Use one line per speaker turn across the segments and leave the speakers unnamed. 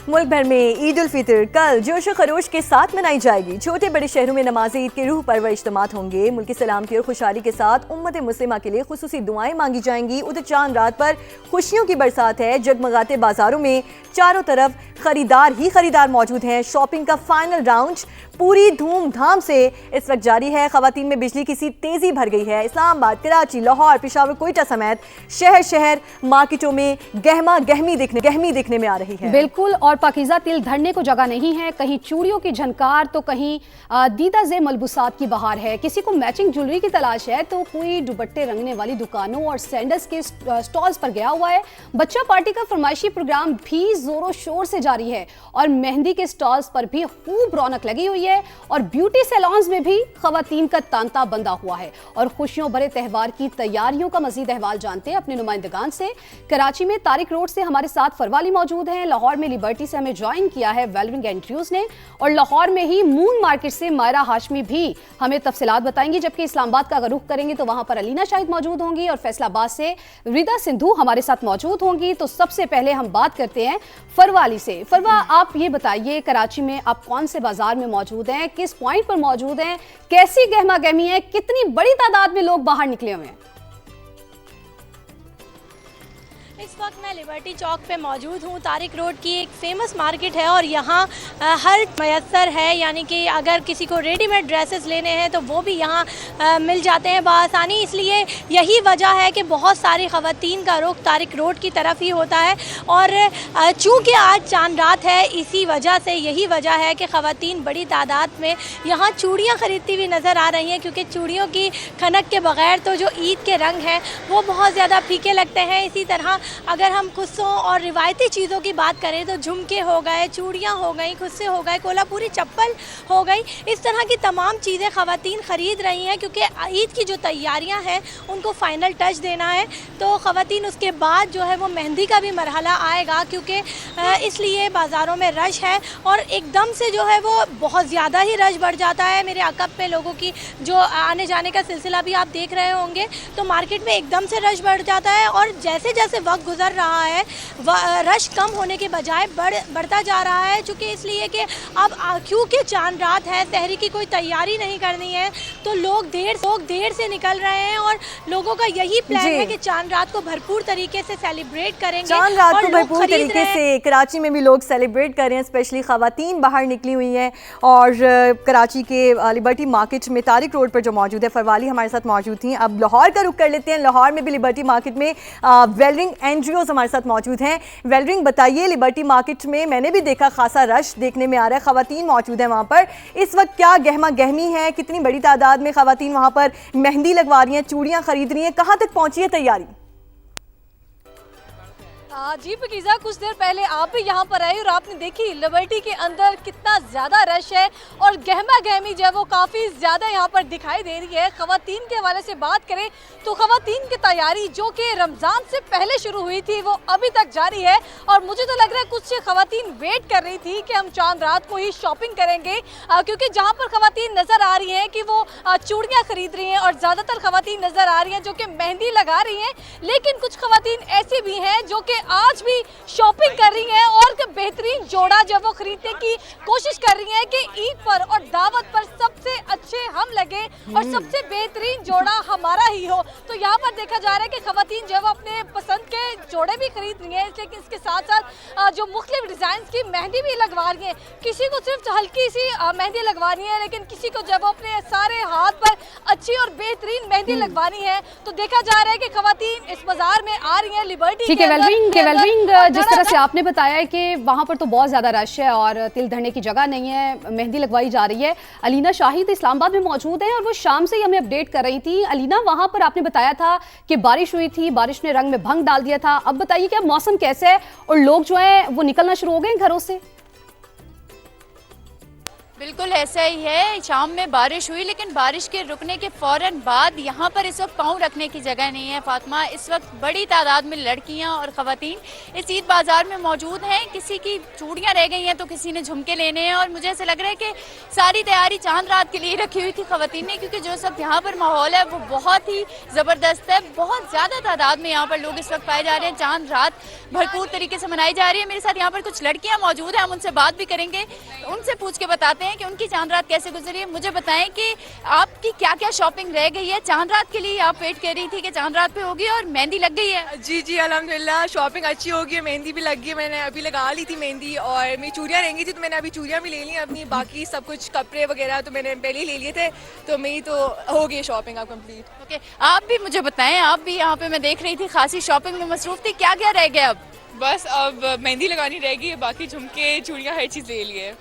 मुल्क भर में ईद उल फितर कल जोश खरोश के साथ मनाई जाएगी। छोटे बड़े शहरों में नमाज ईद के रूह परवर इज्तिमात होंगे। मुल्क की सलामती और खुशहाली के साथ उम्मत मुस्लिमा के लिए खुसूसी दुआएं मांगी जाएंगी। उधर चांद रात पर खुशियों की बरसात है। जगमगाते बाजारों में चारों तरफ खरीदार ही खरीदार मौजूद हैं। शॉपिंग का फाइनल राउंड पूरी धूमधाम से इस वक्त जारी है। खवातीन में बिजली की सी तेजी भर गई है। इस्लामाबाद, कराची, लाहौर, पेशावर, कोयटा समेत शहर शहर मार्केटों में गहमा गहमी दिखने में आ रही है।
बिल्कुल, और पाकीज़ा तिल धरने को जगह नहीं है। कहीं चूड़ियों की झनकार तो कहीं दीदा जे मलबूसात की बहार है। किसी को मैचिंग ज्वेलरी की तलाश है तो कोई दुपट्टे रंगने वाली दुकानों और सैंडल्स के स्टॉल्स पर गया हुआ है। बच्चा पार्टी का फरमाइशी प्रोग्राम भी जोरों शोर से जारी है और मेहंदी के स्टॉल्स पर भी खूब रौनक लगी हुई है और ब्यूटी सैलून्स में भी खवातीन का तांता बंधा हुआ है। और खुशियों भरे त्यौहार की तैयारियों का मजीद अहवाल जानते हैं अपने नुमाइंदगान से। कराची में तारिक रोड से हमारे साथ फरवाली मौजूद हैं। लाहौर में लिबर्टी से हमें ज्वाइन किया है वेलविंग एंड्रयूज ने, और लाहौर में ही मून मार्केट से मायरा हाशमी भी हमें तफसीलात बताएंगी। जबकि इस्लामाबाद का अगर रुख करेंगे तो वहां पर अलीना शाहिद मौजूद होंगी और फैसलाबाद से रिदा सिंधु हमारे साथ मौजूद होंगी। तो सबसे पहले हम बात करते हैं फरवाली से। फरवा, आप ये बताइए, कराची में आप कौन से बाजार में मौजूद हैं, किस पॉइंट पर मौजूद हैं, कैसी गहमा गहमी है, कितनी बड़ी तादाद में लोग बाहर निकले हुए हैं?
इस वक्त मैं लिबर्टी चौक पे मौजूद हूँ। तारिक रोड की एक फेमस मार्केट है और यहाँ हर मयसर है, यानी कि अगर किसी को रेडीमेड ड्रेसेस लेने हैं तो वो भी यहाँ मिल जाते हैं बआसानी। इसलिए यही वजह है कि बहुत सारी ख़वातीन का रुख तारिक रोड की तरफ ही होता है। और चूँकि आज चांद रात है, इसी वजह से यही वजह है कि ख़वातीन बड़ी तादाद में यहाँ चूड़ियाँ ख़रीदती हुई नज़र आ रही हैं, क्योंकि चूड़ियों की खनक के बग़ैर तो जो ईद के रंग हैं वो बहुत ज़्यादा फीके लगते हैं। इसी तरह अगर हम खुस्सों और रिवायती चीज़ों की बात करें तो झुमके हो गए, चूड़ियाँ हो गई, खुस्से हो गए, कोल्हापुरी चप्पल हो गई, इस तरह की तमाम चीज़ें ख़वातीन ख़रीद रही हैं, क्योंकि ईद की जो तैयारियां हैं उनको फ़ाइनल टच देना है। तो ख़वातीन उसके बाद जो है वो मेहंदी का भी मरहला आएगा, क्योंकि इसलिए बाज़ारों में रश है और एकदम से जो है वो बहुत ज़्यादा ही रश बढ़ जाता है। मेरे अकब पे लोगों की जो आने जाने का सिलसिला भी आप देख रहे होंगे, तो मार्केट में एकदम से रश बढ़ जाता है और जैसे जैसे वक्त गुजर रहा है रश कम होने के बजाय बढ़ता जा रहा है। चूँकि इसलिए कि अब क्योंकि चांद रात है, सहरी की कोई तैयारी नहीं करनी है, तो लोग देर से निकल रहे हैं और लोगों का यही प्लान है कि चांद रात को भरपूर तरीके से सेलिब्रेट करेंगे।
चांद रात को भरपूर तरीके से कराची में भी लोग सेलिब्रेट कर रहे हैं, स्पेशली खवातीन बाहर निकली हुई हैं। और कराची के लिबर्टी मार्केट में तारिक रोड पर जो मौजूद है, फरवाली हमारे साथ मौजूद थी। अब लाहौर का रुख कर लेते हैं। लाहौर में भी लिबर्टी मार्केट में वेलरिंग एंड्रयूज हमारे साथ मौजूद हैं। वेलरिंग, बताइए, लिबर्टी मार्केट में मैंने भी देखा खासा रश देखने में आ रहा है, खवातीन मौजूद है वहाँ पर। इस वक्त क्या गहमा गहमी है, कितनी बड़ी तादाद में खवातीन वहाँ पर मेहंदी लगवा रही हैं, चूड़ियाँ खरीद रही हैं, कहाँ तक पहुँची है तैयारी?
जी फकीज़ा, कुछ देर पहले आप भी यहाँ पर आई और आपने देखी लिबर्टी के अंदर कितना ज़्यादा रश है और गहमा गहमी जो है वो काफ़ी ज़्यादा यहाँ पर दिखाई दे रही है। ख़वातीन के हवाले से बात करें तो ख़वातीन की तैयारी जो कि रमज़ान से पहले शुरू हुई थी वो अभी तक जारी है और मुझे तो लग रहा है कुछ ख़वातीन वेट कर रही थी कि हम चांद रात को ही शॉपिंग करेंगे, क्योंकि जहाँ पर ख़वातीन नज़र आ रही हैं कि वो चूड़ियाँ खरीद रही हैं और ज़्यादातर ख़वातीन नज़र आ रही हैं जो कि मेहंदी लगा रही हैं, लेकिन कुछ ख़वातीन ऐसी भी हैं जो कि आज भी शॉपिंग कर रही हैं और बेहतरीन जोड़ा जब वो खरीदने की कोशिश कर रही हैं कि ईद पर और दावत पर सबसे अच्छे हम लगे और सबसे बेहतरीन जोड़ा हमारा ही हो। तो यहाँ पर देखा जा रहा है कि खवातीन जो है वो अपने पसंद के जोड़े भी खरीद रही हैं, लेकिन इसके साथ साथ जो मुख्तलिफ डिज़ाइन की मेहंदी भी लगवा रही हैं। किसी को सिर्फ हल्की सी मेहंदी लगवानी है, लेकिन किसी को जब अपने सारे हाथ पर अच्छी और बेहतरीन मेहंदी लगवानी है। तो देखा जा रहा है कि खवातीन इस बाजार में आ रही हैं लिबर्टी के
वेलविंग, जिस तरह से आपने बताया है कि वहाँ पर तो बहुत ज़्यादा रश है और तिल धरने की जगह नहीं है, मेहंदी लगवाई जा रही है। अलीना शाहिद इस्लामाबाद में मौजूद है और वो शाम से ही हमें अपडेट कर रही थी। अलीना, वहाँ पर आपने बताया था कि बारिश हुई थी, बारिश ने रंग में भंग डाल दिया था। अब बताइए कि अब मौसम कैसे है और लोग जो है वो निकलना शुरू हो गए घरों से?
बिल्कुल ऐसा ही है। शाम में बारिश हुई, लेकिन बारिश के रुकने के फौरन बाद यहाँ पर इस वक्त पाँव रखने की जगह नहीं है फातिमा। इस वक्त बड़ी तादाद में लड़कियाँ और ख़वातीन इस ईद बाज़ार में मौजूद हैं। किसी की चूड़ियाँ रह गई हैं तो किसी ने झुमके लेने हैं, और मुझे ऐसा लग रहा है कि सारी तैयारी चांद रात के लिए रखी हुई थी ख़वातीन ने, क्योंकि जो इस वक्त यहाँ पर माहौल है वो बहुत ही ज़बरदस्त है। बहुत ज़्यादा तादाद में यहाँ पर लोग इस वक्त पाए जा रहे हैं। चांद रात भरपूर तरीके से मनाई जा रही है। मेरे साथ यहाँ पर कुछ लड़कियाँ मौजूद हैं, हम उनसे बात भी करेंगे, उनसे पूछ के बताते हैं कि उनकी चांद रात कैसे गुजरी है। मुझे बताएं कि आपकी क्या क्या शॉपिंग रह गई है। चांद रात के लिए आप वेट कर रही थी कि चांद रात पे होगी, और मेहंदी लग गई है?
जी जी अल्हम्दुलिल्लाह, शॉपिंग अच्छी हो गई है, मेहंदी भी लग गई है। मैंने अभी लगा ली थी मेहंदी, और मेरी चूड़ियाँ रहेंगी थी तो मैंने अभी चूड़ियाँ भी ले ली अपनी। बाकी सब कुछ कपड़े वगैरह तो मैंने पहले ही ले लिए थे, तो मेरी तो हो गई शॉपिंग अब कंप्लीट।
ओके, आप भी मुझे बताएं, आप भी यहाँ पे मैं देख रही थी खासी शॉपिंग में मसरूफ थी, क्या क्या रह गया अब?
बस अब मेहंदी लगानी रह गई है, बाकी झुमके चूड़ियाँ हर चीज़ ले लिए।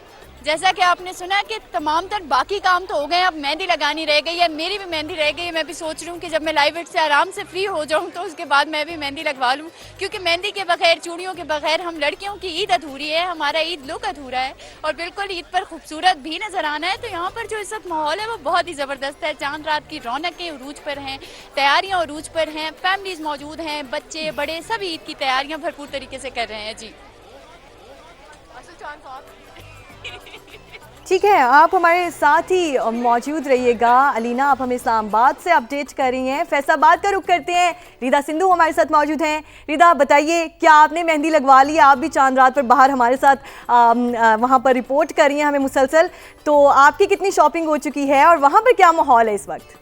जैसा कि आपने सुना कि तमाम तर बाकी काम तो हो गए, अब मेहंदी लगानी रह गई है। मेरी भी मेहंदी रह गई है। मैं भी सोच रही हूँ कि जब मैं लाइव वेट से आराम से फ्री हो जाऊँ तो उसके बाद मैं भी मेहंदी लगवा लूँ, क्योंकि मेहंदी के बगैर, चूड़ियों के बगैर हम लड़कियों की ईद अधूरी है, हमारा ईद लुक अधूरा है, और बिल्कुल ईद पर खूबसूरत भी नजर आना है। तो यहाँ पर जो इस वक्त माहौल है वो बहुत ही ज़बरदस्त है। चांद रात की रौनकें उरूज पर हैं, तैयारियाँ उरूज पर हैं, फैमिलीज मौजूद हैं, बच्चे बड़े सभी ईद की तैयारियाँ भरपूर तरीके से कर रहे हैं। जी
ठीक है, आप हमारे साथ ही मौजूद रहिएगा। अलीना, आप हमें इस्लामाबाद से अपडेट कर रही हैं। फैसलाबाद का रुख करते हैं, रिदा सिंधु हमारे साथ मौजूद हैं। रिदा, बताइए, क्या आपने मेहंदी लगवा ली? आप भी चांद रात पर बाहर हमारे साथ वहाँ पर रिपोर्ट कर रही हैं हमें मुसलसल, तो आपकी कितनी शॉपिंग हो चुकी है और वहाँ पर क्या माहौल है इस वक्त?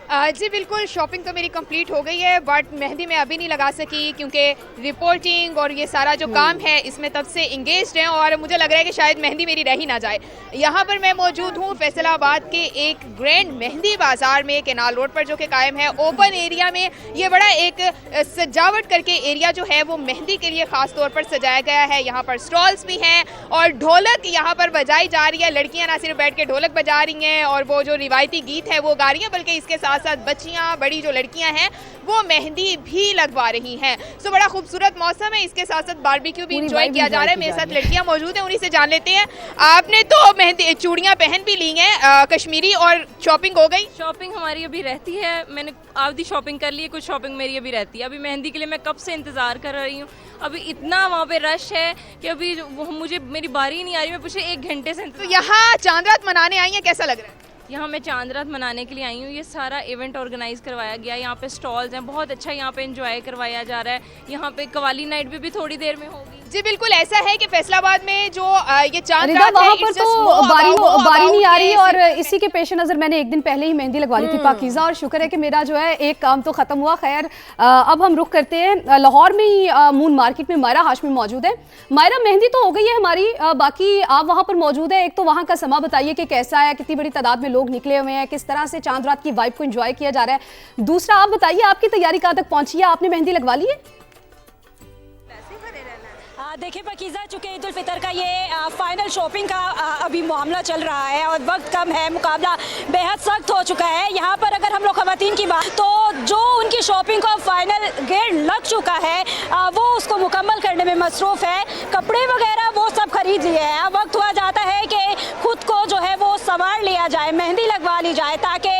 जी बिल्कुल, शॉपिंग तो मेरी कंप्लीट हो गई है, बट मेहंदी मैं अभी नहीं लगा सकी क्योंकि रिपोर्टिंग और ये सारा जो काम है इसमें तब से इंगेज्ड हैं, और मुझे लग रहा है कि शायद मेहंदी मेरी रह ही ना जाए। यहाँ पर मैं मौजूद हूँ फैसलाबाद के एक ग्रैंड मेहंदी बाज़ार में, केनाल रोड पर, जो कि कायम है ओपन एरिया में। ये बड़ा एक सजावट करके एरिया जो है वो मेहंदी के लिए ख़ास तौर पर सजाया गया है। यहाँ पर स्टॉल्स भी हैं और ढोलक यहाँ पर बजाई जा रही है। लड़कियाँ ना सिर्फ बैठ के ढोलक बजा रही हैं और वो जो रिवायती गीत है वो गा रही हैं, बल्कि इसके साथ साथ बच्चियां, बड़ी जो लड़कियां हैं वो मेहंदी भी लगवा रही हैं। सो बड़ा खूबसूरत मौसम है, इसके साथ साथ बारबेक्यू भी एंजॉय किया जा रहा है। मेरे साथ लड़कियां मौजूद हैं, उन्हीं से जान लेते हैं। आपने तो मेहंदी चूड़ियां पहन भी ली हैं कश्मीरी, और शॉपिंग हो गई?
शॉपिंग हमारी अभी रहती है, मैंने आधी शॉपिंग कर ली है, कुछ शॉपिंग मेरी अभी रहती है। अभी मेहंदी के लिए मैं कब से इंतज़ार कर रही हूँ, अभी इतना वहाँ पे रश है कि अभी मुझे मेरी बारी ही नहीं आ रही। मैं पिछले 1 घंटे से
तो यहाँ चांद रात मनाने आई हैं, कैसा लग रहा है?
यहाँ मैं चांद रात मनाने के लिए आई हूँ। ये सारा इवेंट ऑर्गेनाइज करवाया गया, यहाँ पे स्टॉल्स हैं, बहुत अच्छा यहाँ पे एंजॉय करवाया जा रहा है। यहाँ पे कवाली नाइट भी थोड़ी देर में होगी।
जी बिल्कुल, ऐसा है कि फैसलाबाद में जो ये चांद
रिदा,
रात है,
वहाँ पर
it's
तो
just
बारी नहीं आ रही,
about
और इसी के पेश नज़र मैंने एक दिन पहले ही मेहंदी लगवा ली थी पाकीज़ा, और शुक्र है कि मेरा जो है एक काम तो ख़त्म हुआ। खैर, अब हम रुख करते हैं लाहौर में ही मून मार्केट में मायरा हाशमी मौजूद है। मायरा, मेहंदी तो हो गई है हमारी, बाकी आप वहाँ पर मौजूद है। एक तो वहाँ का समा बताइए कि कैसा है, कितनी बड़ी तादाद में लोग निकले हुए हैं, किस तरह से चांद रात की वाइब को एंजॉय किया जा रहा है। दूसरा, आप बताइए आपकी तैयारी कहाँ तक पहुँची है, आपने मेहंदी लगवा ली है?
देखिए पाकीज़ा, चूँकि ईद उल फितर का ये फाइनल शॉपिंग का अभी मामला चल रहा है और वक्त कम है, मुकाबला बेहद सख्त हो चुका है। यहाँ पर अगर हम लोग ख़वातीन की बात, तो जो उनकी शॉपिंग का फाइनल गेट लग चुका है वो उसको मुकम्मल करने में मसरूफ़ है। कपड़े वगैरह वो सब खरीद लिए हैं। अब वक्त हुआ जाता है कि खुद को जो है वो संवार लिया जाए, मेहंदी लगवा ली जाए, ताकि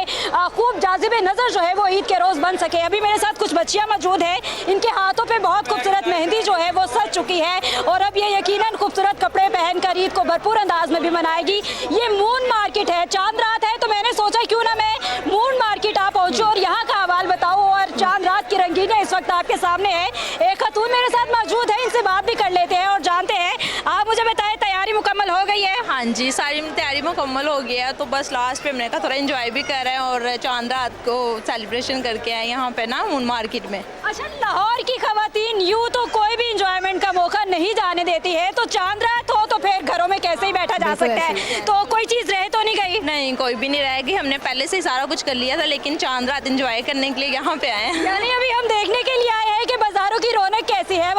खूब जाज़िबे नज़र जो है वो ईद के रोज़ बन सके। अभी मेरे साथ कुछ बच्चियाँ मौजूद हैं, इनके हाथों पर बहुत खूबसूरत मेहंदी जो है वो सज चुकी है, और अब ये यकीनन खूबसूरत कपड़े पहनकर ईद को भरपूर अंदाज में भी मनाएगी। ये मून मार्केट है, चांद रात है, तो मैंने सोचा क्यों ना मैं मून मार्केट आ पहुंचूं और यहाँ का हवाल बताऊं, और चांद रात की रंगीनें इस वक्त आपके सामने है। एक खतून मेरे साथ मौजूद है, इनसे बात भी कर लेते हैं और जानते हैं। आप मुझे बताएं, तैयारी मुकम्मल हो गई है?
हाँ जी, सारी तैयारी मुकम्मल हो गई है, तो बस लास्ट पे हमने कहा थोड़ा एंजॉय भी कर रहे हैं और चांद रात को सेलिब्रेशन करके आए यहाँ पे ना मून मार्केट में।
अच्छा, लाहौर की खवातीन यूँ तो कोई भी इंजॉयमेंट का मौका नहीं जाने देती है, तो चांद रात हो तो फिर घरों में कैसे ही बैठा जा सकता है, तो कोई चीज़ रह तो नहीं गई?
नहीं, कोई भी नहीं रहेगी। हमने पहले से ही सारा कुछ कर लिया था, लेकिन चांद रात एंजॉय करने के लिए यहाँ पे आए हैं।
यानी अभी हम देखने के लिए आए हैं कि बाजारों की रौनक कैसी है,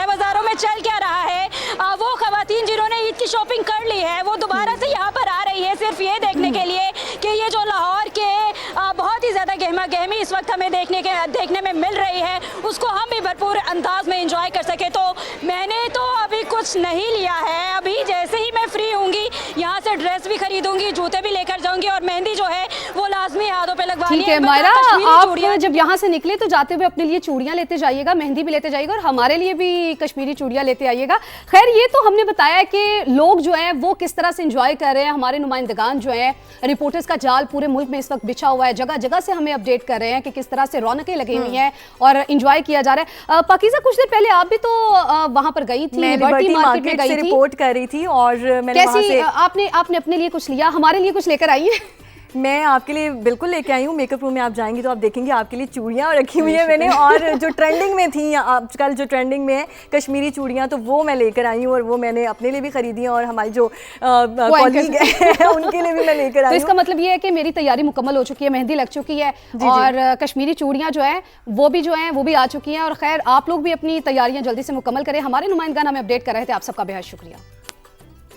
बाजारों में चल क्या रहा है। वो खवातीन जिन्होंने ईद की शॉपिंग कर ली है वो दोबारा से यहाँ पर आ रही है सिर्फ ये देखने के लिए कि ये जो लाहौर के बहुत ही ज़्यादा गहमा गहमी इस वक्त हमें देखने में मिल रही है, उसको हम भी भरपूर अंदाज में एंजॉय कर सके। तो मैंने तो अभी कुछ कुछ नहीं लिया है। अभी जैसे ही मैं फ्री होंगी यहाँ से ड्रेस भी खरीदूंगी, जूते भी लेकर जाऊंगी और मेहंदी जो है वो लाजमी हाथों पे लगवानी है।
ठीक है मायरा, आप जब यहाँ से निकले तो जाते हुए अपने लिए चूड़ियां लेते जाइएगा, मेहंदी भी लेते जाइएगा और हमारे लिए भी कश्मीरी चूड़ियां लेते आइएगा। खैर ये तो हमने बताया कि लोग जो है वो किस तरह से एंजॉय कर रहे हैं। हमारे नुमाइंदगान जो है, रिपोर्टर्स का जाल पूरे मुल्क में इस वक्त बिछा हुआ है, जगह जगह से हमें अपडेट कर रहे हैं कि किस तरह से रौनकें लगी हुई हैं और एंजॉय किया जा रहा है। पाकीज़ा, कुछ देर पहले आप भी तो वहां पर गई थी, लिबर्टी मार्केट में गई थी,
रिपोर्ट कर रही थी और मैंने वहां से
आपने अपने लिए कुछ लिया, हमारे लिए कुछ लेकर आई है?
मैं आपके लिए बिल्कुल लेके आई हूँ। मेकअप रूम में आप जाएंगी तो आप देखेंगे आपके लिए चूड़ियाँ रखी हुई है मैंने, और जो ट्रेंडिंग में थी आजकल, जो ट्रेंडिंग में है कश्मीरी चूड़ियाँ, तो वो मैं लेकर आई हूँ और वो मैंने अपने लिए भी खरीदी हैं और हमारी जो कॉलीग है उनके लिए भी मैं लेकर आई हूँ।
तो इसका मतलब ये है कि मेरी तैयारी मुकम्मल हो चुकी है, मेहंदी लग चुकी है और कश्मीरी चूड़ियाँ जो है वो भी आ चुकी हैं। और खैर आप लोग भी अपनी तैयारियाँ जल्दी से मुकम्मल करें। हमारे नुमाइंदगान हमें अपडेट कर रहे थे। आप सबका बेहद शुक्रिया।